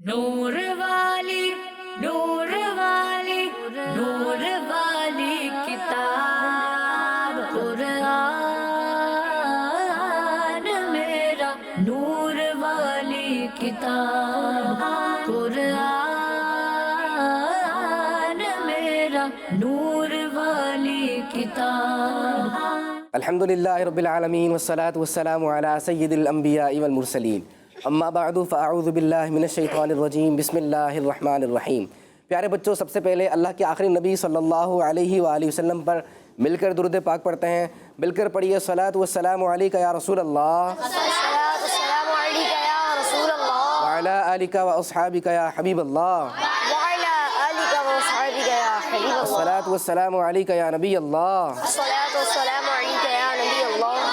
نور والی نور والی نور والی کتاب قرآن میرا نور والی کتاب قرآن میرا نور والی کتاب. الحمدللہ رب العالمین والصلاة والسلام علی سید الانبیاء والمرسلین اما بعد فاعوذ باللہ من الشیطان الرجیم بسم اللہ الرحمن الرحیم. پیارے بچوں، سب سے پہلے اللہ کے آخری نبی صلی اللہ علیہ وآلہ وسلم پر مل کر درود پاک پڑھتے ہیں. مل کر پڑھیے الصلاۃ والسلام علیک یا رسول اللہ وعلی آلک واصحابک یا حبیب اللہ الصلاۃ والسلام علیک یا نبی اللہ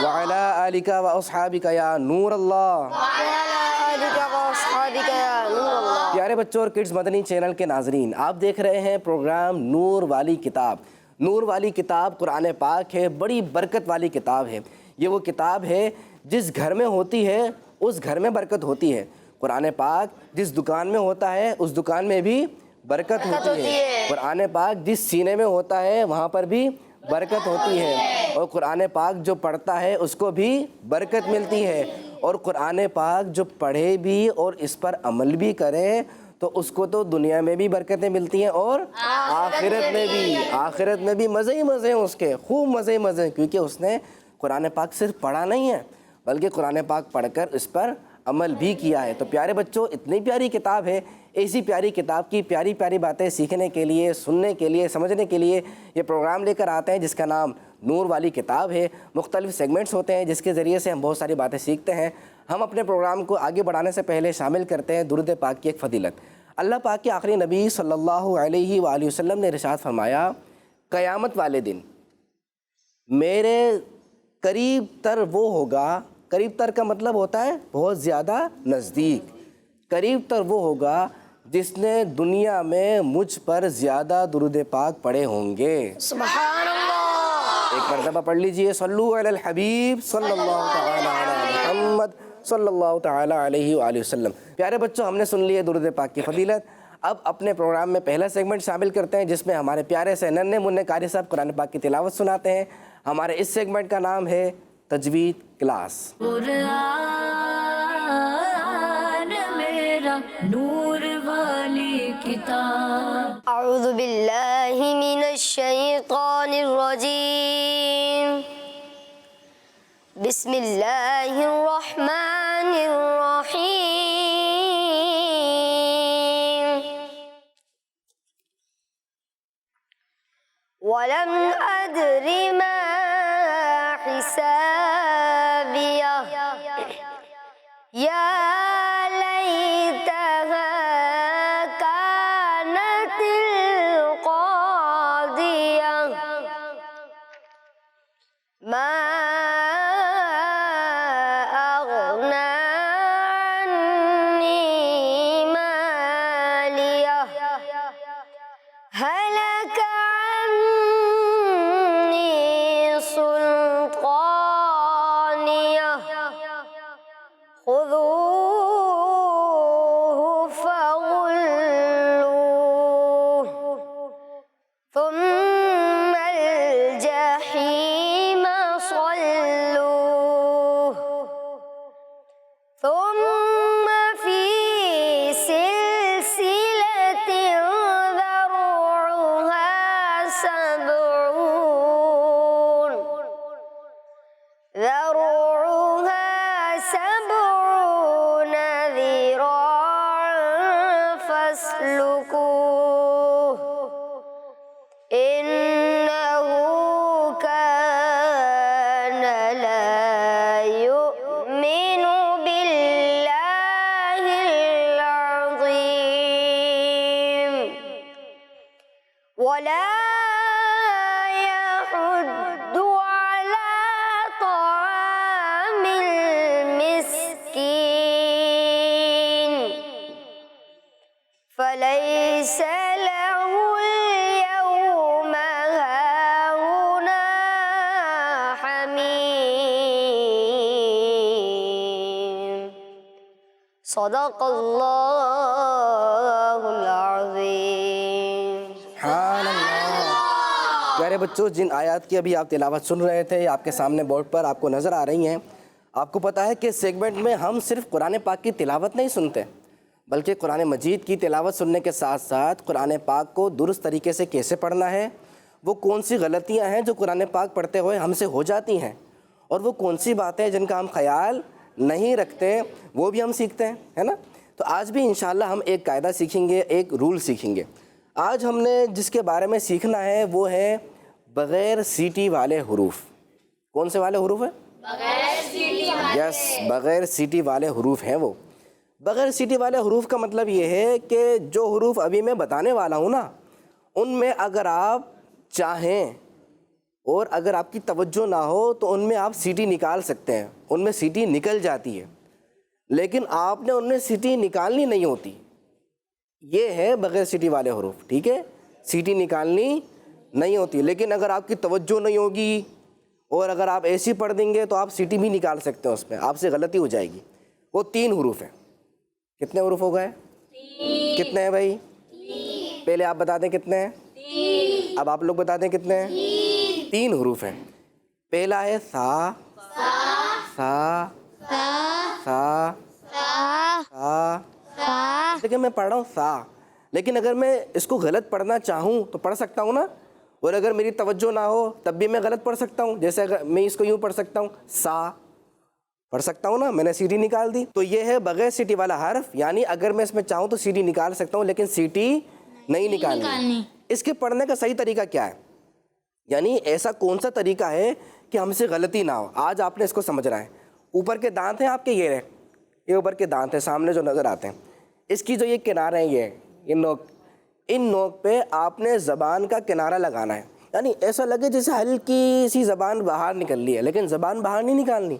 وعلی آلک واصحابک یا نور اللہ. پیارے بچوں اور کڈز مدنی چینل کے ناظرین، آپ دیکھ رہے ہیں پروگرام نور والی کتاب. نور والی کتاب قرآن پاک ہے، بڑی برکت والی کتاب ہے. یہ وہ کتاب ہے جس گھر میں ہوتی ہے اس گھر میں برکت ہوتی ہے. قرآن پاک جس دکان میں ہوتا ہے اس دکان میں بھی برکت ہوتی ہے. قرآن پاک جس سینے میں ہوتا ہے وہاں پر بھی برکت ہوتی ہے. اور قرآن پاک جو پڑھتا ہے اس کو بھی برکت ملتی ہے. اور قرآن پاک جو پڑھے بھی اور اس پر عمل بھی کرے تو اس کو تو دنیا میں بھی برکتیں ملتی ہیں اور آخرت میں بھی مزے ہی مزے ہیں اس کے، خوب مزے ہی مزے ہیں، کیونکہ اس نے قرآن پاک صرف پڑھا نہیں ہے بلکہ قرآن پاک پڑھ کر اس پر عمل بھی کیا ہے. تو پیارے بچوں، اتنی پیاری کتاب ہے. ایسی پیاری کتاب کی پیاری پیاری باتیں سیکھنے کے لیے، سننے کے لیے، سمجھنے کے لیے یہ پروگرام لے کر آتے ہیں جس کا نام نور والی کتاب ہے. مختلف سیگمنٹس ہوتے ہیں جس کے ذریعے سے ہم بہت ساری باتیں سیکھتے ہیں. ہم اپنے پروگرام کو آگے بڑھانے سے پہلے شامل کرتے ہیں درود پاک کی ایک فضیلت. اللہ پاک کے آخری نبی صلی اللہ علیہ وآلہ وسلم نے ارشاد فرمایا، قیامت والے دن میرے قریب تر وہ ہوگا، قریب تر کا مطلب ہوتا ہے بہت زیادہ نزدیک، قریب تر وہ ہوگا جس نے دنیا میں مجھ پر زیادہ درود پاک پڑھے ہوں گے. سبحان اللہ. ایک مرتبہ پڑھ لیجئے، صلو علی الحبیب صلی اللہ تعالی علی محمد صلی اللہ تعالی علیہ وآلہ وسلم. پیارے بچوں، ہم نے سن لیے درود پاک کی فضیلت. اب اپنے پروگرام میں پہلا سیگمنٹ شامل کرتے ہیں جس میں ہمارے پیارے سے ننھے منھے قاری صاحب قرآن پاک کی تلاوت سناتے ہیں. ہمارے اس سیگمنٹ کا نام ہے تجوید کلاس. قرآن میرا نور والی کتاب. اعوذ باللہ من الشیطان الرجیم. بسم اللہ الرحمن الرحیم. وَلَمْ أَدْرِ مَا حِسَابِيَهْ يَا لَيْتَهَا كَانَتِ الْقَاضِيَةَ مَا أَغْنَى عَنِّي مَالِيَهْ هَلَكَ عَنِّي سُلْطَانِيَهْ خُذُوهُ فَغُلُّوهُ ثُمَّ الْجَحِيمَ صَلُّوهُ ثُمَّ فِي سِلْسِلَةٍ ذَرُعُهَا سَبْعُونَ ذِرَاعًا فَاسْلُكُوهُ إِنَّهُ كَانَ لَا يُؤْمِنُ بِاللَّهِ الْعَظِيمِ وَلَا يَحُضُّ عَلَى طَعَامِ الْمِسْكِينِ فَلَيْسَ لَهُ الْيَوْمَ هَاهُنَا حَمِيمٌ. صدق اللہ پیارے بچوں، جن آیات کی ابھی آپ تلاوت سن رہے تھے آپ کے سامنے بورڈ پر آپ کو نظر آ رہی ہیں، آپ کو پتہ ہے کہ سیگمنٹ میں ہم صرف قرآن پاک کی تلاوت نہیں سنتے، بلکہ قرآن مجید کی تلاوت سننے کے ساتھ ساتھ قرآن پاک کو درست طریقے سے کیسے پڑھنا ہے، وہ کون سی غلطیاں ہیں جو قرآن پاک پڑھتے ہوئے ہم سے ہو جاتی ہیں، اور وہ کون سی باتیں جن کا ہم خیال نہیں رکھتے وہ بھی ہم سیکھتے ہیں، ہے نا؟ تو آج بھی انشاءاللہ ہم ایک قاعدہ سیکھیں گے، ایک رول سیکھیں گے۔ آج ہم نے جس کے بارے میں سیکھنا ہے وہ ہے بغیر سیٹی والے حروف۔ کون سے والے حروف ہیں؟ بغیر سیٹی والے۔ یس، بغیر سیٹی والے حروف ہیں وہ۔ بغیر سیٹی والے حروف کا مطلب یہ ہے کہ جو حروف ابھی میں بتانے والا ہوں نا، ان میں اگر آپ چاہیں اور اگر آپ کی توجہ نہ ہو تو ان میں آپ سیٹی نکال سکتے ہیں، ان میں سیٹی نکل جاتی ہے، لیکن آپ نے ان میں سیٹی نکالنی نہیں ہوتی۔ یہ ہے بغیر سیٹی والے حروف، ٹھیک ہے؟ سیٹی نکالنی نہیں ہوتی، لیکن اگر آپ کی توجہ نہیں ہوگی اور اگر آپ ایسی پڑھ دیں گے تو آپ سیٹی بھی نکال سکتے ہیں، اس میں آپ سے غلطی ہو جائے گی۔ وہ 3 حروف ہیں۔ کتنے حروف ہو گئے؟ 3۔ کتنے ہیں بھائی؟ 3۔ پہلے آپ بتا دیں کتنے ہیں؟ 3۔ اب آپ لوگ بتا دیں کتنے ہیں؟ 3 حروف ہیں۔ پہلا ہے سا، سا، سا، سا۔ دیکھیں میں پڑھ رہا ہوں سا، لیکن اگر میں اس کو غلط پڑھنا چاہوں تو پڑھ سکتا ہوں نا، اور اگر میری توجہ نہ ہو تب بھی میں غلط پڑھ سکتا ہوں۔ جیسے اگر میں اس کو یوں پڑھ سکتا ہوں، سا پڑھ سکتا ہوں نا، میں نے سیٹی نکال دی۔ تو یہ ہے بغیر سیٹی والا حرف، یعنی اگر میں اس میں چاہوں تو سیٹی نکال سکتا ہوں لیکن سیٹی نہیں نکالنی۔ اس کے پڑھنے کا صحیح طریقہ کیا ہے؟ یعنی ایسا کون سا طریقہ ہے کہ ہم سے غلطی نہ ہو؟ آج آپ نے اس کو سمجھنا ہے۔ اوپر کے دانت ہیں آپ کے، یہ اوپر کے دانت ہیں سامنے جو نظر آتے ہیں، اس کی جو یہ کنارے ہیں، یہ نوک، ان نوک پہ آپ نے زبان کا کنارہ لگانا ہے، یعنی ایسا لگے جیسے ہلکی سی زبان باہر نکل لی ہے، لیکن زبان باہر نہیں نکالنی،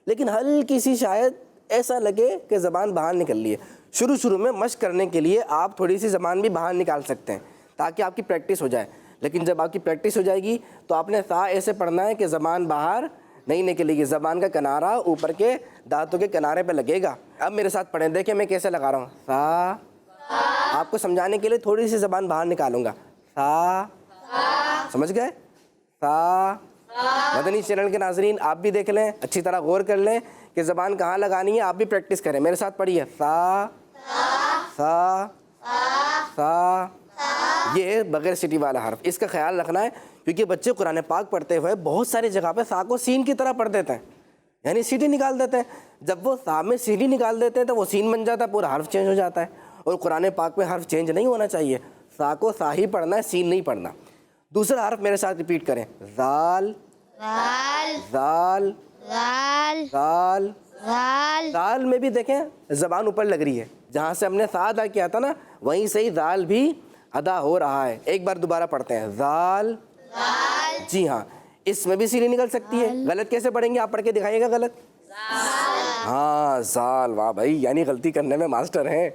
لیکن ہلکی سی شاید ایسا لگے کہ زبان باہر نکل لی ہے۔ شروع میں مشق کرنے کے لیے آپ تھوڑی سی زبان بھی باہر نکال سکتے ہیں تاکہ آپ کی پریکٹس ہو جائے، لیکن جب آپ کی پریکٹس ہو جائے گی تو آپ نے سا ایسے پڑھنا ہے کہ زبان باہر نہیں نکلے گی، زبان کا کنارہ اوپر کے دانتوں کے کنارے پہ لگے گا۔ اب میرے ساتھ پڑھیں، دیکھیں میں کیسے لگا رہا ہوں۔ سا، آپ کو سمجھانے کے لیے تھوڑی سی زبان باہر نکالوں گا۔ سا، سمجھ گئے؟ سا۔ مدنی چینل کے ناظرین آپ بھی دیکھ لیں، اچھی طرح غور کر لیں کہ زبان کہاں لگانی ہے، آپ بھی پریکٹس کریں، میرے ساتھ پڑھیے۔ سا، سا، سا۔ یہ ہے بغیر سیٹی والا حرف، اس کا خیال رکھنا ہے، کیونکہ بچے قرآن پاک پڑھتے ہوئے بہت ساری جگہ پہ سا کو سین کی طرح پڑھ دیتے ہیں، یعنی سیٹی نکال دیتے ہیں۔ جب وہ سا میں سیٹی نکال دیتے ہیں تو وہ سین بن جاتا ہے، پورا حرف چینج ہو جاتا ہے، اور قرآن پاک میں حرف چینج نہیں ہونا چاہیے، سا کو سا ہی پڑھنا ہے، سین نہیں پڑھنا۔ دوسرا حرف میرے ساتھ ریپیٹ کریں، زال، زال، زال، زال میں بھی دیکھیں زبان اوپر لگ رہی ہے، جہاں سے ہم نے سا ادا کیا تھا نا وہیں سے ہی زال بھی ادا ہو رہا ہے۔ ایک بار دوبارہ پڑھتے ہیں، زال، جی ہاں، اس میں بھی سیٹی نکل سکتی ہے۔ غلط کیسے پڑھیں گے؟ آپ پڑھ کے دکھائیے گا غلط۔ ہاں، زال، واہ بھائی، یعنی غلطی کرنے میں ماسٹر ہیں،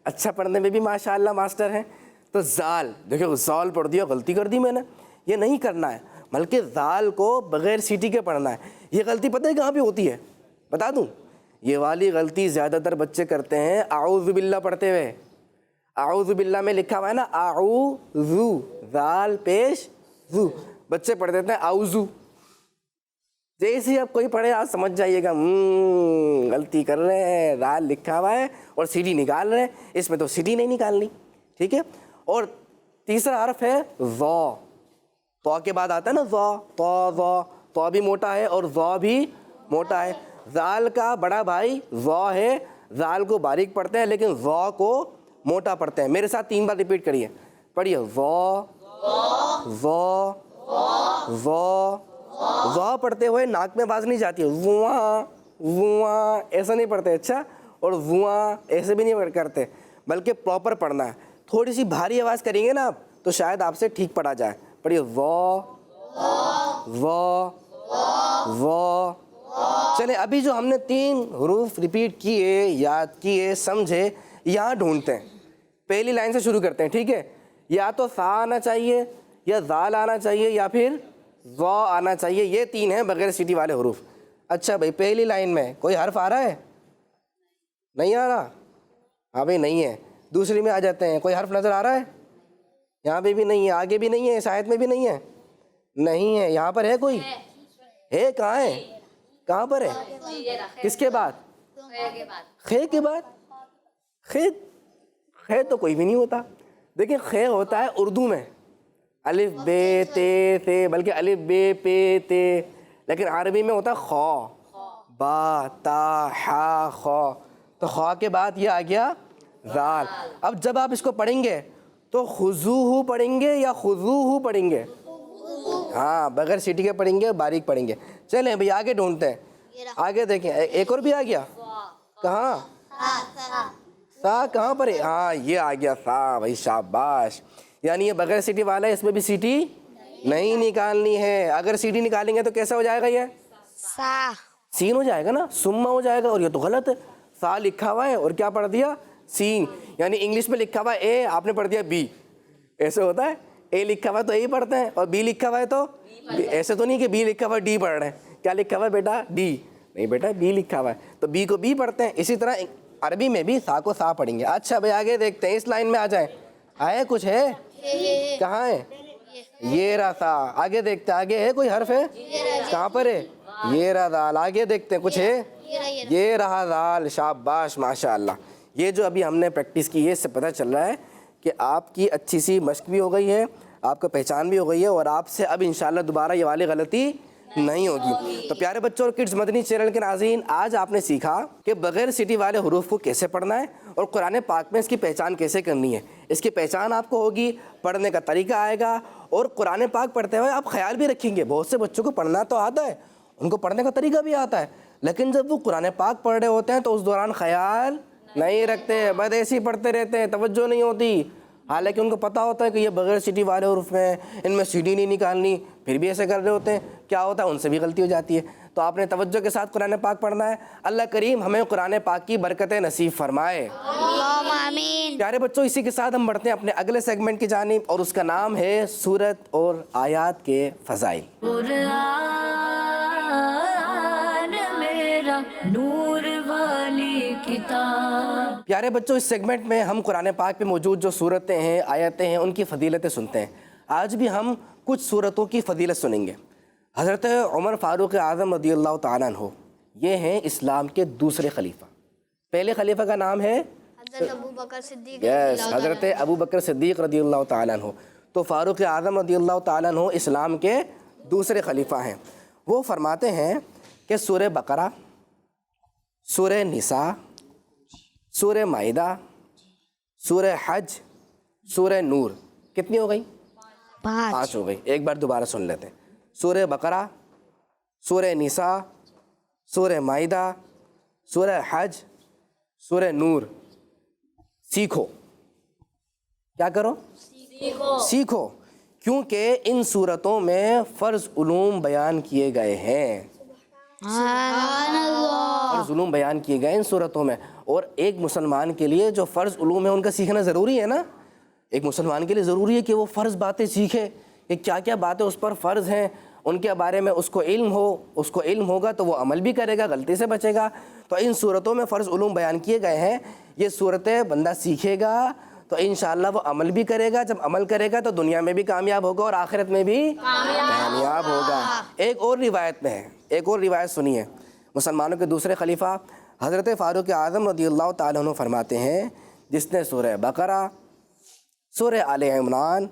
اچھا پڑھنے میں بھی ماشاءاللہ ماسٹر ہیں۔ تو زال، دیکھیں زال پڑھ دیا، غلطی کر دی میں نے، یہ نہیں کرنا ہے، بلکہ زال کو بغیر سیٹی کے پڑھنا ہے۔ یہ غلطی پتہ ہے کہاں پہ ہوتی ہے؟ بتا دوں، یہ والی غلطی زیادہ تر بچے کرتے ہیں اعوذ باللہ پڑھتے ہوئے۔ اعوذ باللہ میں لکھا ہوا ہے نا، اعوذ، زال پیش زو، بچے پڑھ دیتے ہیں اعوذو۔ جیسے ہی آپ کوئی پڑھے آپ سمجھ جائیے گا غلطی کر رہے ہیں، زال لکھا ہوا ہے اور سیٹی نکال رہے ہیں، اس میں تو سیٹی نہیں نکالنی، ٹھیک ہے؟ اور تیسرا حرف ہے ظا، تو کے بعد آتا ہے نا ظا، تو ظا، تو بھی موٹا ہے اور ظا بھی موٹا ہے۔ زال کا بڑا بھائی ظا ہے، زال کو باریک پڑھتے ہیں لیکن ظا کو موٹا پڑھتے ہیں۔ میرے ساتھ 3 بار ریپیٹ کریے، پڑھیے، ظا، ظا، ظا۔ ظا پڑھتے ہوئے ناک میں آواز نہیں جاتی ہے، وواں، وواں ایسا نہیں پڑھتے، اچھا، اور وواں ایسے بھی نہیں کرتے، بلکہ پراپر پڑھنا ہے۔ تھوڑی سی بھاری آواز کریں گے نا آپ تو شاید آپ سے ٹھیک پڑھا جائے۔ پڑھیے، ظا، ظا، ظا۔ چلیں ابھی جو ہم نے 3 حروف ریپیٹ کیے، یاد کیے، سمجھے، یہاں ڈھونڈتے ہیں۔ پہلی لائن سے شروع کرتے ہیں، ٹھیک ہے؟ یا تو سا آنا چاہیے، یا زال آنا چاہیے، یا پھر ظا آنا چاہیے، یہ 3 ہیں بغیر سیٹی والے حروف۔ اچھا بھائی، پہلی لائن میں کوئی حرف آ رہا ہے؟ نہیں آ رہا؟ ہاں بھائی نہیں ہے۔ دوسری میں آ جاتے ہیں، کوئی حرف نظر آ رہا ہے؟ یہاں پہ بھی نہیں ہے، آگے بھی نہیں ہے، اس آیت میں بھی نہیں ہے۔ نہیں ہے. یہاں پر ہے کوئی؟ ہے کہاں ہے؟ کہاں پر ہے؟ کس کے بعد؟ خے کے بعد؟ خے تو کوئی بھی نہیں ہوتا. دیکھیں خے ہوتا ہے اردو میں الف بے تے تے، بلکہ الف بے پے تے، لیکن عربی میں ہوتا ہے خا با تا حا خا. تو خا کے بعد یہ آ گیا زال. اب جب آپ اس کو پڑھیں گے تو خضوہ پڑھیں گے یا خضوہ پڑھیں گے؟ ہاں بغیر سیٹی کے پڑھیں گے، باریک پڑھیں گے. چلیں بھئی آگے ڈھونڈتے ہیں. آگے دیکھیں ایک اور بھی آ گیا. کہاں؟ سا کہاں پر ہے؟ ہاں یہ آ گیا سا. بھائی شاباش. یعنی یہ بغیر سیٹی والا ہے، اس میں بھی سیٹی نہیں نکالنی ہے. اگر سیٹی نکالیں گے تو کیسا ہو جائے گا؟ یہ سا سین ہو جائے گا نا، سما ہو جائے گا. اور یہ تو غلط ہے. سا لکھا ہوا ہے اور کیا پڑھ دیا؟ سین. یعنی انگلش میں لکھا ہوا ہے اے، آپ نے پڑھ دیا بی. ایسے ہوتا ہے؟ اے لکھا ہوا ہے تو اے پڑھتے ہیں، اور بی لکھا ہوا ہے تو ایسے تو نہیں کہ بی لکھا ہوا ہے ڈی پڑھ رہے ہیں. کیا لکھا ہوا ہے بیٹا؟ ڈی. نہیں بیٹا بی لکھا ہوا ہے تو بی کو بی پڑھتے ہیں. اسی طرح عربی میں بھی سا کو سا پڑھیں گے. اچھا بھائی آگے دیکھتے ہیں، اس لائن میں آ جائیں. آئے کچھ ہے؟ کہاں ہے؟ یہ رہا سا. آگے دیکھتے ہیں، آگے ہے کوئی حرف ہے؟ کہاں پر ہے؟ یہ رہا دال. آگے دیکھتے ہیں کچھ ہے؟ یہ رہا دال. شاباش ماشاء اللہ. یہ جو ابھی ہم نے پریکٹس کی ہے اس سے پتہ چل رہا ہے کہ آپ کی اچھی سی مشق بھی ہو گئی ہے، آپ کو پہچان بھی ہو گئی ہے، اور آپ سے اب انشاءاللہ دوبارہ یہ والی غلطی نہیں ہوگی. تو پیارے بچوں اور کڈز مدنی چینل کے ناظرین، آج آپ نے سیکھا کہ بغیر سیٹی والے حروف کو کیسے پڑھنا ہے اور قرآن پاک میں اس کی پہچان کیسے کرنی ہے. اس کی پہچان آپ کو ہوگی، پڑھنے کا طریقہ آئے گا، اور قرآن پاک پڑھتے ہوئے آپ خیال بھی رکھیں گے. بہت سے بچوں کو پڑھنا تو آتا ہے، ان کو پڑھنے کا طریقہ بھی آتا ہے، لیکن جب وہ قرآن پاک پڑھ رہے ہوتے ہیں تو اس دوران خیال نہیں رکھتے، بس ایسے ہی پڑھتے رہتے ہیں، توجہ نہیں ہوتی. حالانکہ ان کو پتہ ہوتا ہے کہ یہ بغیر سیٹی والے حروف میں، ان میں سیٹی نہیں نکالنی، پھر بھی ایسے کر رہے ہوتے ہیں. کیا ہوتا ہے؟ ان سے بھی غلطی ہو جاتی ہے. تو آپ نے توجہ کے ساتھ قرآن پاک پڑھنا ہے. اللہ کریم ہمیں قرآن پاک کی برکتیں نصیب فرمائے. اللہم آمین. پیارے بچوں، اسی کے ساتھ ہم بڑھتے ہیں اپنے اگلے سیگمنٹ کی جانب، اور اس کا نام ہے سورت اور آیات کے فضائل. قرآن میرا نور والی کتاب. پیارے بچوں، اس سیگمنٹ میں ہم قرآن پاک پہ موجود جو صورتیں ہیں، آیتیں ہیں، ان کی فضیلتیں سنتے ہیں. آج بھی ہم کچھ صورتوں کی فضیلت سنیں گے. حضرت عمر فاروق اعظم رضی اللہ تعالیٰ عنہ، یہ ہیں اسلام کے دوسرے خلیفہ. پہلے خلیفہ کا نام ہے حضرت ابو بکر صدیق. حضرت ابو بکر صدیق رضی اللہ تعالیٰ عنہ. تو فاروق اعظم رضی اللہ تعالیٰ عنہ اسلام کے دوسرے خلیفہ ہیں. وہ فرماتے ہیں کہ سورہ بقرہ، سورہ نساء، سورہ مائدہ، سورہ حج، سورہ نور، کتنی ہو گئی؟ 5 ہو گئی. ایک بار دوبارہ سن لیتے ہیں. سورہ بقرہ، سورہ نساء، سورہ مائدہ، سورہ حج، سورہ نور. سیکھو. کیا کرو؟ سیکھو. کیونکہ ان صورتوں میں فرض علوم بیان کیے گئے ہیں. فرض علوم بیان کیے گئے ان صورتوں میں. اور ایک مسلمان کے لیے جو فرض علوم ہے ان کا سیکھنا ضروری ہے نا. ایک مسلمان کے لیے ضروری ہے کہ وہ فرض باتیں سیکھے، کہ کیا کیا باتیں اس پر فرض ہیں، ان کے بارے میں اس کو علم ہو. اس کو علم ہوگا تو وہ عمل بھی کرے گا، غلطی سے بچے گا. تو ان صورتوں میں فرض علوم بیان کیے گئے ہیں. یہ صورتیں بندہ سیکھے گا تو انشاءاللہ وہ عمل بھی کرے گا. جب عمل کرے گا تو دنیا میں بھی کامیاب ہوگا اور آخرت میں بھی کامیاب ہوگا. ایک اور روایت میں ہے، ایک اور روایت سنیے. مسلمانوں کے دوسرے خلیفہ حضرت فاروق اعظم رضی اللہ تعالیٰ عنہ فرماتے ہیں، جس نے سورہ بقرہ، سورہ آل عمران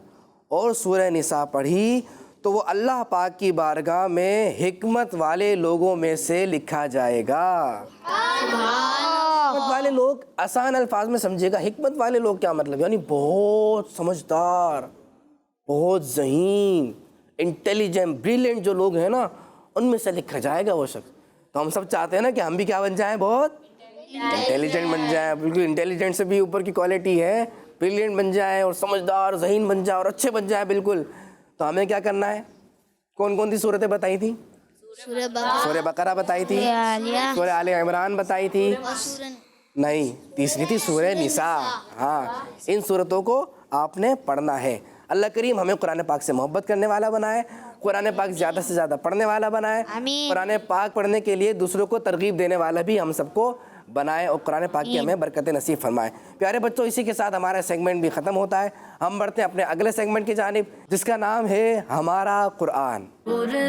اور سورہ نساء پڑھی تو وہ اللہ پاک کی بارگاہ میں حکمت والے لوگوں میں سے لکھا جائے گا. حکمت والے لوگ آسان الفاظ میں سمجھے گا. حکمت والے لوگ کیا مطلب؟ یعنی بہت سمجھدار، بہت ذہین، انٹیلیجنٹ، بریلینٹ جو لوگ ہیں نا، ان میں سے لکھا جائے گا وہ شخص. تو ہم سب چاہتے ہیں نا کہ ہم بھی کیا بن جائیں؟ بہت انٹیلیجنٹ بن جائیں. بالکل انٹیلیجنٹ سے بھی اوپر کی کوالٹی ہے، بریلینٹ بن جائیں اور سمجھدار، ذہین بن جائیں اور اچھے بن جائیں. بالکل. تو ہمیں کیا کرنا ہے؟ کون کون سی صورتیں بتائی تھی؟ سورہ بقرہ بتائی تھی، سورہ آل عمران بتائی تھی، نہیں تیسری تھی سورہ نساء. ہاں، ان صورتوں کو آپ نے پڑھنا ہے. اللہ کریم ہمیں قرآن پاک سے محبت کرنے والا بنائے، قرآن پاک زیادہ سے زیادہ پڑھنے والا بنائے. قرآن پاک پڑھنے کے لیے دوسروں کو ترغیب دینے والا بھی ہم سب کو بنائے اور قرآن پاک کی ہمیں برکت نصیب فرمائے۔ پیارے بچوں، اسی کے ساتھ ہمارا سیگمنٹ بھی ختم ہوتا ہے۔ ہم بڑھتے ہیں اپنے اگلے سیگمنٹ کی جانب جس کا نام ہے ہمارا قرآن۔ قرآن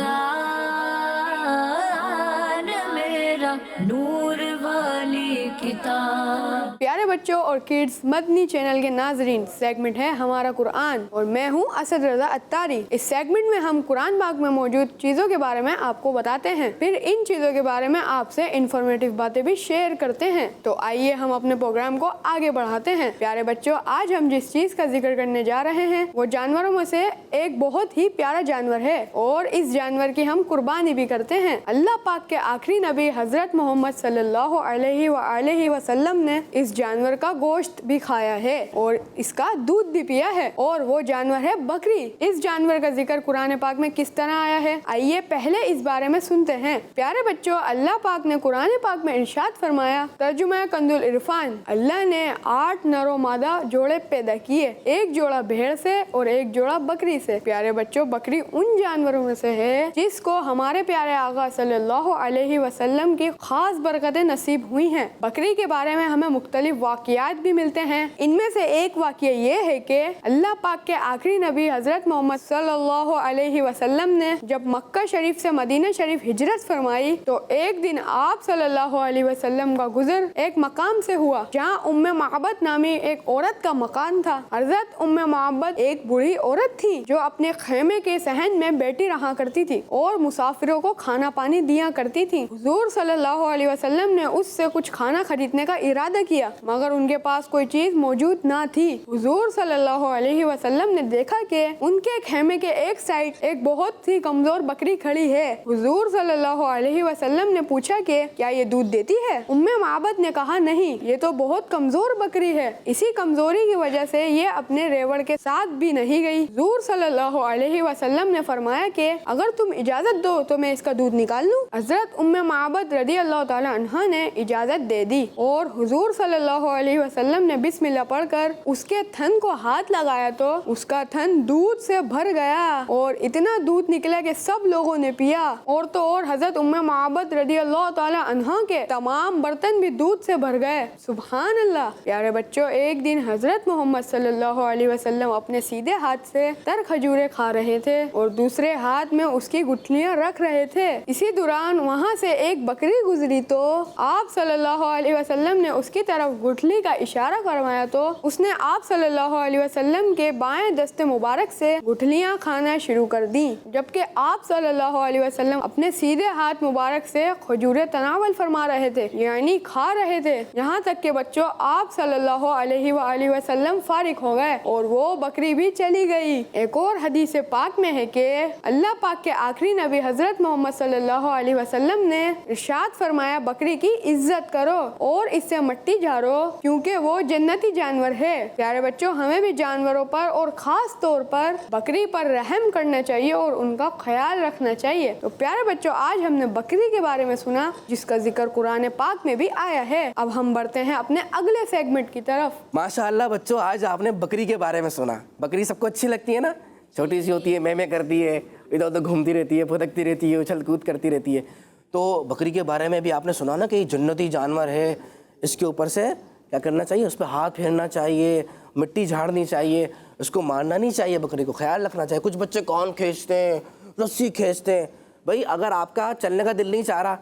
میرا نور والی کتاب۔ پیارے بچوں اور کڈز مدنی چینل کے ناظرین، سیگمنٹ ہے ہمارا قرآن اور میں ہوں اسد رضا اتاری۔ اس سیگمنٹ میں ہم قرآن پاک میں موجود چیزوں کے بارے میں آپ کو بتاتے ہیں، پھر ان چیزوں کے بارے میں آپ سے انفارمیٹیو باتیں بھی شیئر کرتے ہیں۔ تو آئیے ہم اپنے پروگرام کو آگے بڑھاتے ہیں۔ پیارے بچوں، آج ہم جس چیز کا ذکر کرنے جا رہے ہیں وہ جانوروں میں سے ایک بہت ہی پیارا جانور ہے اور اس جانور کی ہم قربانی بھی کرتے ہیں۔ اللہ پاک کے آخری نبی حضرت محمد صلی اللہ علیہ وآلہ وسلم نے اس جانور کا گوشت بھی کھایا ہے اور اس کا دودھ بھی پیا ہے، اور وہ جانور ہے بکری۔ اس جانور کا ذکر قرآن پاک میں کس طرح آیا ہے، آئیے پہلے اس بارے میں سنتے ہیں۔ پیارے بچوں، اللہ پاک نے قرآن پاک میں ارشاد فرمایا، ترجمہ کنز العرفان، اللہ نے 8 نر و مادہ جوڑے پیدا کیے، ایک جوڑا بھیڑ سے اور ایک جوڑا بکری سے۔ پیارے بچوں، بکری ان جانوروں میں سے ہے جس کو ہمارے پیارے آقا صلی اللہ علیہ وسلم کی خاص برکتیں نصیب ہوئی ہیں۔ بکری کے بارے میں ہمیں مختلف واقعات بھی ملتے ہیں۔ ان میں سے ایک واقعہ یہ ہے کہ اللہ پاک کے آخری نبی حضرت محمد صلی اللہ علیہ وسلم نے جب مکہ شریف سے مدینہ شریف ہجرت فرمائی تو ایک دن آپ صلی اللہ علیہ وسلم کا گزر ایک مقام سے ہوا جہاں ام معبد نامی ایک عورت کا مکان تھا۔ حضرت ام معبد ایک بوڑھی عورت تھی جو اپنے خیمے کے صحن میں بیٹھی رہا کرتی تھی اور مسافروں کو کھانا پانی دیا کرتی تھی۔ حضور صلی اللہ علیہ وسلم نے اس سے کچھ کھانا خریدنے کا ارادہ کیا مگر ان کے پاس کوئی چیز موجود نہ تھی۔ حضور صلی اللہ علیہ وسلم نے دیکھا کہ ان کے خیمے کے ایک سائڈ ایک بہت ہی کمزور بکری کھڑی ہے۔ حضور صلی اللہ علیہ وسلم نے پوچھا کہ کیا یہ دودھ دیتی ہے؟ ام معبد نے کہا نہیں، یہ تو بہت کمزور بکری ہے، اسی کمزوری کی وجہ سے یہ اپنے ریوڑ کے ساتھ بھی نہیں گئی۔ حضور صلی اللہ علیہ وسلم نے فرمایا کہ اگر تم اجازت دو تو میں اس کا دودھ نکال لوں۔ حضرت ام معبد رضی اللہ تعالی عنہا نے اجازت دے دی اور حضور صلی اللہ علیہ وسلم نے بسم اللہ پڑھ کر اس کے تھن کو ہاتھ لگایا تو اس کا تھن دودھ سے بھر گیا اور اتنا دودھ نکلا کہ سب لوگوں نے پیا، اور تو اور حضرت ام معبد رضی اللہ تعالی عنہا کے تمام برتن بھی دودھ سے بھر گئے۔ سبحان اللہ۔ پیارے بچوں، ایک دن حضرت محمد صلی اللہ علیہ وسلم اپنے سیدھے ہاتھ سے تر کھجورے کھا رہے تھے اور دوسرے ہاتھ میں اس کی گٹھلیاں رکھ رہے تھے۔ اسی دوران وہاں سے ایک بکری گزری تو آپ صلی اللہ علیہ وسلم نے اس کی طرف گٹھلی کا اشارہ فرمایا تو اس نے آپ صلی اللہ علیہ وسلم کے بائیں دست مبارک سے گٹھلیاں کھانا شروع کر دیں، جبکہ آپ صلی اللہ علیہ وسلم اپنے سیدھے ہاتھ مبارک سے کھجورے تناول فرما رہے تھے، یعنی کھا رہے تھے، یہاں تک کہ بچوں آپ صلی اللہ علیہ وآلہ وسلم فارغ ہو گئے اور وہ بکری بھی چلی گئی۔ ایک اور حدیث پاک میں ہے کہ اللہ پاک کے آخری نبی حضرت محمد صلی اللہ علیہ وسلم نے ارشاد فرمایا، بکری کی عزت کرو اور اس سے مٹی جھاڑو کیونکہ وہ جنتی جانور ہے۔ پیارے بچوں، ہمیں بھی جانوروں پر اور خاص طور پر بکری پر رحم کرنا چاہیے اور ان کا خیال رکھنا چاہیے۔ تو پیارے بچوں، آج ہم نے بکری کے بارے میں سنا جس کا ذکر قرآن پاک میں بھی آیا ہے۔ اب ہم بڑھتے ہیں اپنے اگلے سیگمنٹ کی طرف۔ ماشاءاللہ بچوں، آج آپ نے بکری کے بارے میں سنا۔ بکری سب کو اچھی لگتی ہے نا، چھوٹی سی ہوتی ہے، میں کرتی ہے، ادھر ادھر گھومتی رہتی ہے، پھدکتی رہتی ہے، اچھل کود کرتی رہتی ہے۔ تو بکری کے بارے میں بھی آپ نے سنا نا کہ یہ جنتی جانور ہے، اس کے اوپر سے کیا کرنا چاہیے، اس پہ ہاتھ پھیرنا چاہیے، مٹی جھاڑنی چاہیے، اس کو مارنا نہیں چاہیے، بکری کو خیال رکھنا چاہیے۔ کچھ بچے کان کھینچتے ہیں، رسی کھینچتے ہیں۔ بھائی اگر آپ کا چلنے کا دل نہیں چاہ رہا،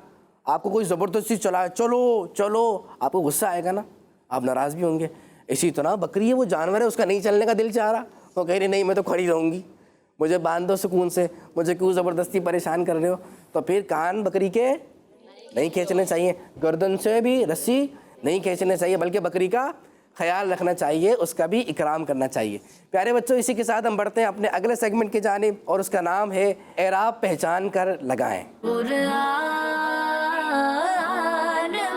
آپ کو کوئی زبردستی چلائے، چلو چلو، آپ کو غصہ آئے گا نا، آپ ناراض بھی ہوں گے۔ اسی طرح بکری ہے، وہ جانور ہے، اس کا نہیں چلنے کا دل چاہ رہا، وہ کہہ رہی نہیں میں تو کھڑی رہوں گی، مجھے باندھ دو سکون سے، مجھے کیوں زبردستی پریشان کر رہے ہو۔ تو پھر کان بکری کے نہیں کھینچنے چاہیے، گردن سے بھی رسی نہیں کھینچنے چاہیے، بلکہ بکری کا خیال رکھنا چاہیے، اس کا بھی اکرام کرنا چاہیے۔ پیارے بچوں، اسی کے ساتھ ہم بڑھتے ہیں اپنے اگلے سیگمنٹ کی جانب اور اس کا نام ہے اعراب پہچان کر لگائیں۔ قرآن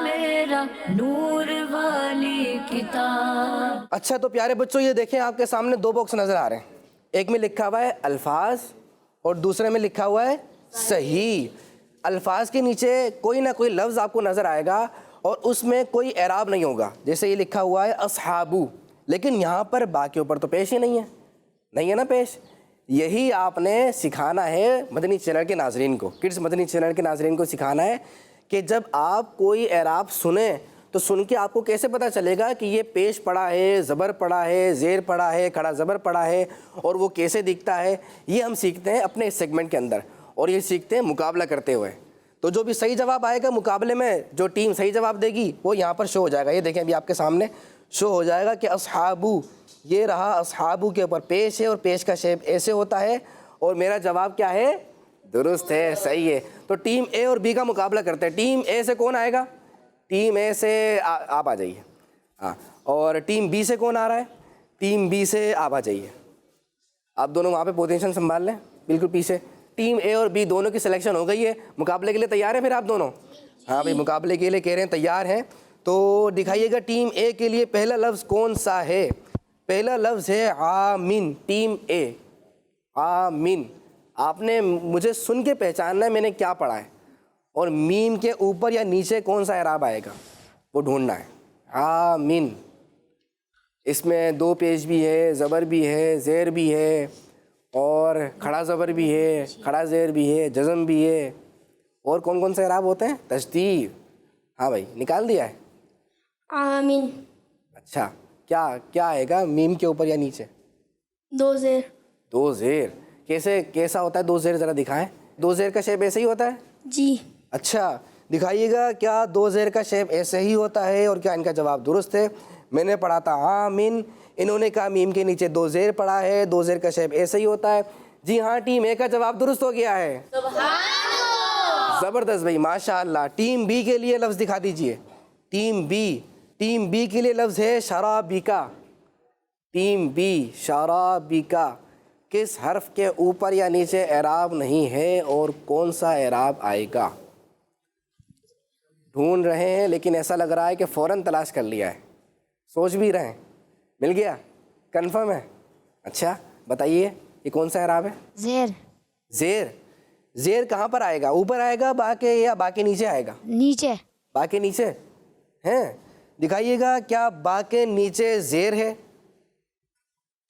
میرا نور والی کتاب۔ اچھا تو پیارے بچوں، یہ دیکھیں آپ کے سامنے 2 باکس نظر آ رہے ہیں، ایک میں لکھا ہوا ہے الفاظ اور دوسرے میں لکھا ہوا ہے صحیح۔ الفاظ کے نیچے کوئی نہ کوئی لفظ آپ کو نظر آئے گا اور اس میں کوئی اعراب نہیں ہوگا، جیسے یہ لکھا ہوا ہے اصحابو، لیکن یہاں پر باقیوں پر تو پیش ہی نہیں ہے نا پیش۔ یہی آپ نے سکھانا ہے مدنی چینل کے ناظرین کو، کڈس مدنی چینل کے ناظرین کو سکھانا ہے کہ جب آپ کوئی اعراب سنیں تو سن کے آپ کو کیسے پتہ چلے گا کہ یہ پیش پڑا ہے, زبر پڑا ہے, زیر پڑا ہے, کھڑا زبر پڑا ہے, اور وہ کیسے دکھتا ہے؟ یہ ہم سیکھتے ہیں اپنے اس سیگمنٹ کے اندر, اور یہ سیکھتے ہیں مقابلہ کرتے ہوئے. تو جو بھی صحیح جواب آئے گا مقابلے میں, جو ٹیم صحیح جواب دے گی وہ یہاں پر شو ہو جائے گا. یہ دیکھیں ابھی آپ کے سامنے شو ہو جائے گا کہ اصحابو, یہ رہا اصحابو کے اوپر پیش ہے, اور پیش کا شیپ ایسے ہوتا ہے, اور میرا جواب کیا ہے؟ درست ہے, صحیح ہے. تو ٹیم اے اور بی کا مقابلہ کرتے ہیں. ٹیم اے سے کون آئے گا؟ ٹیم اے سے آپ آ جائیے. ہاں, اور ٹیم بی سے کون آ رہا ہے؟ ٹیم بی سے آپ آ جائیے. آپ دونوں وہاں پہ پوزیشن سنبھال لیں بالکل پیچھے. ٹیم اے اور بی دونوں کی سلیکشن ہو گئی ہے. مقابلے کے لیے تیار ہیں پھر آپ دونوں؟ ہاں بھائی, مقابلے کے لیے کہہ رہے ہیں تیار ہیں. تو دکھائیے گا ٹیم اے کے لیے پہلا لفظ کون سا ہے؟ پہلا لفظ ہے آمین. ٹیم اے, آمین. آپ نے مجھے سن کے پہچاننا ہے میں نے کیا پڑھا ہے, اور میم کے اوپر یا نیچے کون سا اعراب آئے گا وہ ڈھونڈنا ہے. آمین. اس میں 2 پیش بھی ہے, زبر بھی ہے, زیر بھی ہے, اور کھڑا زبر بھی ہے, کھڑا زیر بھی ہے, جزم بھی ہے, اور کون کون سے اعراب ہوتے ہیں؟ تشدید. ہاں بھائی, نکال دیا ہے. آمین. اچھا, کیا آئے گا میم کے اوپر یا نیچے؟ 2 زیر. 2 زیر. کیسا ہوتا ہے 2 زیر؟ ذرا دکھائیں. 2 زیر کا شیپ ایسے ہی ہوتا ہے؟ جی. اچھا, دکھائیے گا کیا 2 زیر کا شیپ ایسے ہی ہوتا ہے, اور کیا ان کا جواب درست ہے؟ میں نے پڑھا تھا آمین, انہوں نے کہا میم کے نیچے 2 زیر پڑھا ہے, 2 زیر کا شیپ ایسے ہی ہوتا ہے. جی ہاں, ٹیم اے کا جواب درست ہو گیا ہے. زبردست بھائی, ماشاء اللہ. ٹیم بی کے لیے لفظ دکھا دیجئے. ٹیم بی کے لیے لفظ ہے شرابیکا. Team B شرابیکا. کس حرف کے اوپر یا نیچے اعراب نہیں ہے, اور کون سا اعراب آئے گا؟ ڈھونڈ رہے ہیں, لیکن ایسا لگ رہا ہے کہ فوراً تلاش کر لیا ہے. سوچ بھی رہے ہیں. مل گیا؟ کنفرم ہے؟ اچھا بتائیے, یہ کون سا اعراب ہے؟ زیر. زیر کہاں پر آئے گا؟ اوپر آئے گا با کے, یا با کے نیچے آئے گا؟ نیچے. با کے نیچے ہیں. دکھائیے گا کیا با کے نیچے زیر ہے؟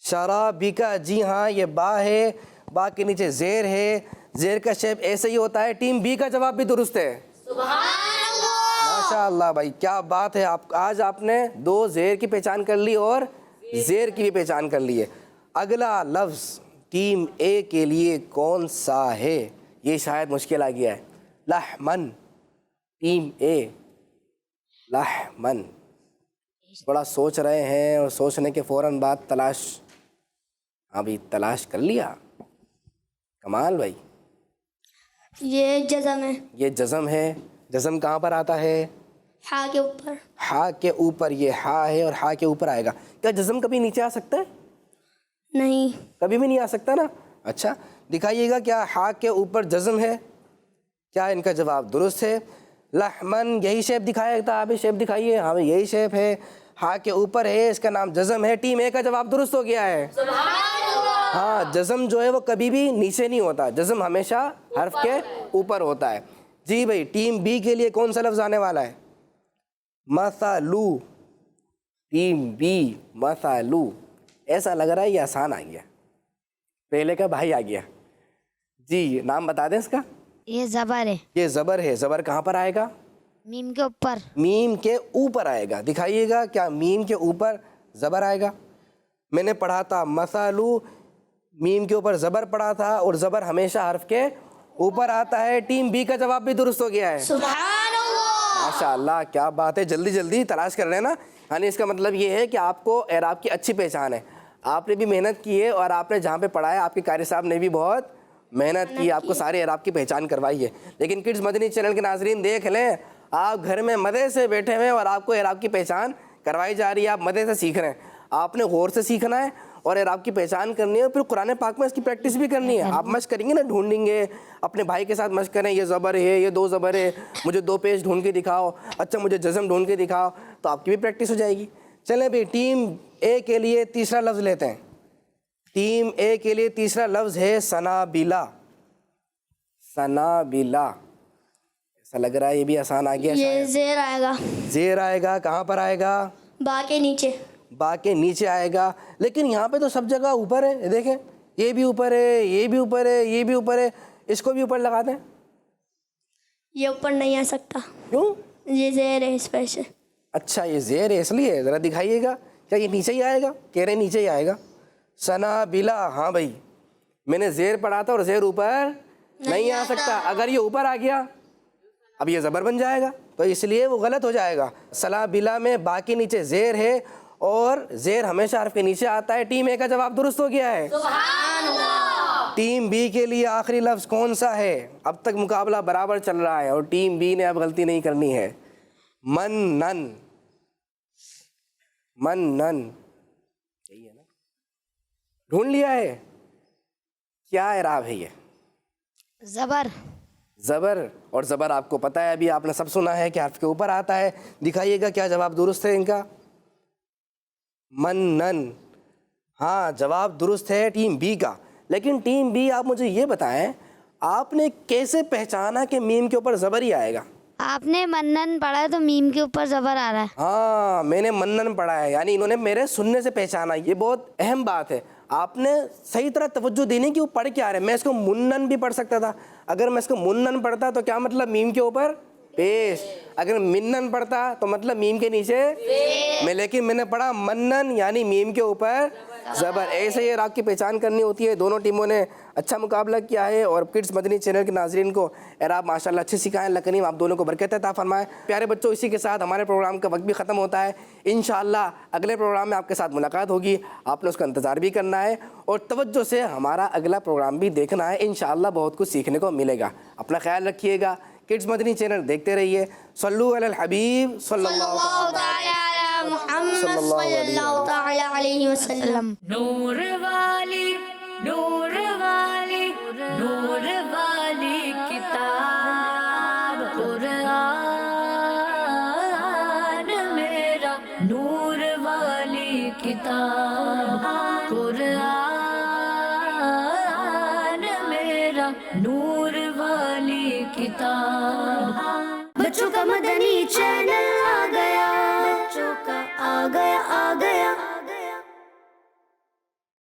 شرابیکا, جی ہاں یہ با ہے, با کے نیچے زیر ہے. زیر کا شیپ ایسے ہی ہوتا ہے. ٹیم بی کا جواب بھی درست ہے. ماشاء اللہ بھائی, کیا بات ہے. آج آپ نے 2 زیر کی پہچان کر لی اور زیر کی بھی پہچان کر لی ہے. اگلا لفظ ٹیم اے کے لیے کون سا ہے؟ یہ شاید مشکل آ گیا ہے. لحمن. ٹیم اے لحمن. بڑا سوچ رہے ہیں, اور سوچنے کے فوراً بعد تلاش. ابھی تلاش کر لیا. کمال بھائی. یہ جزم ہے. یہ جزم ہے. جزم کہاں پر آتا ہے؟ ہا کے اوپر. ہا کے اوپر. یہ ہا ہے, اور ہا کے اوپر آئے گا. کیا جزم کبھی نیچے آ سکتا ہے؟ نہیں. کبھی بھی نہیں آ سکتا نا. اچھا دکھائیے گا کیا ہا کے اوپر جزم ہے؟ کیا ان کا جواب درست ہے؟ لحمن, یہی شیپ دکھایا تھا آپ, شیپ دکھائیے. ہاں یہی شیپ ہے, ہا کے اوپر ہے, اس کا نام جزم ہے. ٹیم اے کا جواب درست ہو گیا ہے. ہاں, جزم جو ہے وہ کبھی بھی نیچے نہیں ہوتا, جزم ہمیشہ حرف کے اوپر ہوتا ہے. جی بھائی, ٹیم بی کے لیے کون سا لفظ آنے والا ہے؟ مثلو. ٹیم بی مثلو. ایسا لگ رہا ہے یہ آسان آ گیا, پہلے کا بھائی آ گیا. جی نام بتا دیں اس کا. یہ زبر ہے. یہ زبر ہے. زبر کہاں پر آئے گا؟ میم کے اوپر. میم کے اوپر آئے گا. دکھائیے گا کیا میم کے اوپر زبر آئے گا؟ میں نے پڑھا تھا مثلو, میم کے اوپر زبر پڑھا تھا, اور زبر ہمیشہ حرف کے اوپر آتا ہے. ٹیم بی کا جواب بھی درست ہو گیا ہے. سبحان اللہ. ماشاء اللہ, کیا بات ہے. جلدی جلدی تلاش کر رہے ہیں نا. یعنی اس کا مطلب یہ ہے کہ آپ کو اعراب کی اچھی پہچان ہے. آپ نے بھی محنت کی ہے, اور آپ نے جہاں پہ پڑھا ہے آپ کے قاری صاحب نے بھی بہت محنت کی, آپ کو سارے اعراب کی پہچان کروائی ہے. لیکن کڈز مدنی چینل کے ناظرین دیکھ لیں, آپ گھر میں مزے سے بیٹھے ہوئے اور آپ کو اعراب کی پہچان کروائی جا رہی ہے. آپ مزے سے سیکھ رہے ہیں. آپ نے غور سے سیکھنا ہے, اور اعراب کی پہچان کرنی ہے, پھر قرآن پاک میں اس کی پریکٹس بھی کرنی ہے. آپ مشق کریں گے نا, ڈھونڈیں گے, اپنے بھائی کے ساتھ مشق کریں, یہ زبر ہے, یہ 2 زبر ہے, مجھے 2 پیش ڈھونڈ کے دکھاؤ, اچھا مجھے جزم ڈھونڈ کے دکھاؤ, تو آپ کی بھی پریکٹس ہو جائے گی. چلیں بھائی, ٹیم اے کے لیے تیسرا لفظ لیتے ہیں. ٹیم اے کے لیے تیسرا لفظ ہے سنابیلا. سنابیلا. ایسا لگ رہا ہے یہ بھی آسان آ گیا. یہ زیر آئے گا. زیر آئے گا. کہاں پر آئے گا؟ با کے نیچے. با کے نیچے آئے گا. لیکن یہاں پہ تو سب جگہ اوپر ہے. دیکھیں, یہ بھی اوپر ہے, یہ بھی اوپر ہے, یہ بھی اوپر ہے. اس کو بھی اوپر لگا دیں. یہ اوپر نہیں آ سکتا. کیوں؟ یہ زیر ہے اس پہ سے. اچھا یہ زیر ہے اس لیے، ذرا دکھائیے گا، کیا یہ نیچے ہی آئے گا؟ کہہ رہے نیچے ہی آئے گا. سنابلا، ہاں بھائی میں نے زیر پڑھا تھا اور زیر اوپر نہیں آ سکتا. اگر یہ اوپر آ گیا اب یہ زبر بن جائے گا تو اس لیے وہ غلط ہو جائے گا. سلابلا میں با کے نیچے زیر ہے اور زیر ہمیشہ حرف کے نیچے آتا ہے. ٹیم اے کا جواب درست ہو گیا ہے. ٹیم بی کے لیے آخری لفظ کون سا ہے؟ اب تک مقابلہ برابر چل رہا ہے اور ٹیم بی نے اب غلطی نہیں کرنی ہے. منن. منن یہی ہے نا؟ ڈھونڈ لیا ہے؟ کیا اعراب ہے یہ؟ زبر. زبر. اور زبر آپ کو پتہ ہے، ابھی آپ نے سب سنا ہے کہ حرف کے اوپر آتا ہے. دکھائیے گا کیا جواب درست ہے ان کا. منن. ہاں جواب درست ہے ٹیم بی کا. لیکن ٹیم بی آپ مجھے یہ بتائیں آپ نے کیسے پہچانا کہ میم کے اوپر زبر ہی آئے گا؟ آپ نے منن پڑھا ہے تو میم کے اوپر زبر آ رہا ہے. ہاں میں نے منن پڑھا ہے، یعنی انہوں نے میرے سننے سے پہچانا. یہ بہت اہم بات ہے. آپ نے صحیح طرح توجہ دینی کہ وہ پڑھ کیا رہے. میں اس کو منن بھی پڑھ سکتا تھا. اگر میں اس کو منن پڑھتا تو کیا مطلب میم کے اوپر پیش. اگر منن پڑھتا تو مطلب میم کے نیچے میں، لیکن میں نے پڑھا منن یعنی میم کے اوپر زبر. ایسے ہی اعراب کی پہچان کرنی ہوتی ہے. دونوں ٹیموں نے اچھا مقابلہ کیا ہے اور کڈس مدنی چینل کے ناظرین کو اعراب ماشاءاللہ اچھے سکھائیں. اللہ کریم آپ دونوں کو برکت عطا فرمائے. پیارے بچوں اسی کے ساتھ ہمارے پروگرام کا وقت بھی ختم ہوتا ہے. انشاءاللہ اگلے پروگرام میں آپ کے ساتھ ملاقات ہوگی. آپ نے اس کا انتظار بھی کرنا ہے اور توجہ سے ہمارا اگلا پروگرام بھی دیکھنا ہے. انشاءاللہ بہت کچھ سیکھنے کو ملے گا. اپنا خیال رکھیے گا. کڈس مدنی چینل دیکھتے رہیے. صلو علی الحبیب صلی اللہ علیہ وسلم. نور والی نور والی نور والی کتاب قرآن میرا نور والی کتاب قرآن میرا نور والی کتاب. بچوں کا مدنی چینل آ گیا، بچوں کا آ گیا